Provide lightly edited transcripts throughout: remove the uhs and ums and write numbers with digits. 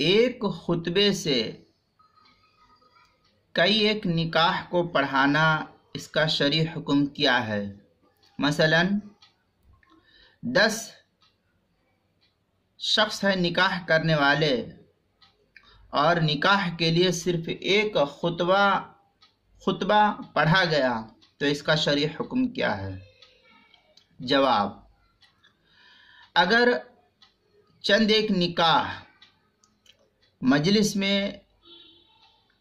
ایک خطبے سے کئی ایک نکاح کو پڑھانا اس کا شرعی حکم کیا ہے؟ مثلا 10 شخص ہے نکاح کرنے والے اور نکاح کے لیے صرف ایک خطبہ پڑھا گیا تو اس کا شرعی حکم کیا ہے؟ جواب: اگر چند ایک نکاح مجلس میں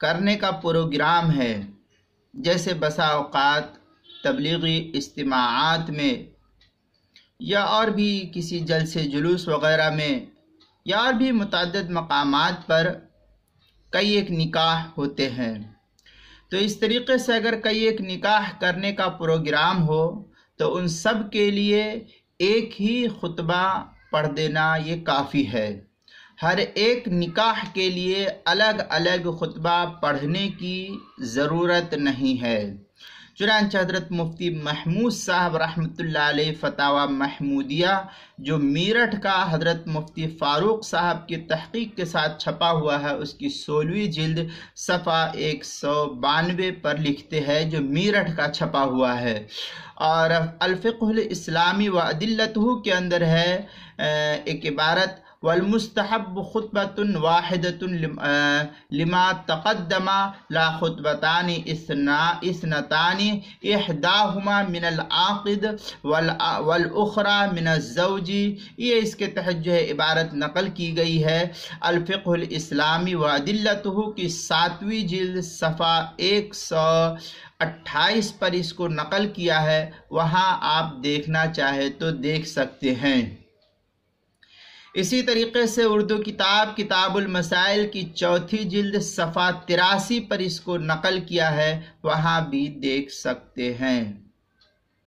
کرنے کا پروگرام ہے، جیسے بسا اوقات تبلیغی اجتماعات میں یا اور بھی کسی جلسے جلوس وغیرہ میں یا اور بھی متعدد مقامات پر کئی ایک نکاح ہوتے ہیں، تو اس طریقے سے اگر کئی ایک نکاح کرنے کا پروگرام ہو تو ان سب کے لیے ایک ہی خطبہ پڑھ دینا یہ کافی ہے۔ ہر ایک نکاح کے لیے الگ الگ خطبہ پڑھنے کی ضرورت نہیں ہے۔ چنانچہ حضرت مفتی محمود صاحب رحمۃ اللہ علیہ فتاوی محمودیہ جو میرٹھ کا حضرت مفتی فاروق صاحب کی تحقیق کے ساتھ چھپا ہوا ہے، اس کی 16ویں جلد صفحہ 192 پر لکھتے ہیں، جو میرٹھ کا چھپا ہوا ہے، اور الفقہ الاسلامی و ادلتہ کے اندر ہے ایک عبارت: والمستحب خطبۃ واحدۃ لما تقدم لا خطبتان اثنتان احداہما من العاقد والاخرى من الزوج۔ یہ اس کے تحت جو ہے عبارت نقل کی گئی ہے الفقہ الاسلامی و ادلتہ کی 7ویں جلد صفحہ 128 پر اس کو نقل کیا ہے، وہاں آپ دیکھنا چاہے تو دیکھ سکتے ہیں۔ اسی طریقے سے اردو کتاب المسائل کی 4تھی جلد صفحہ 83 پر اس کو نقل کیا ہے، وہاں بھی دیکھ سکتے ہیں۔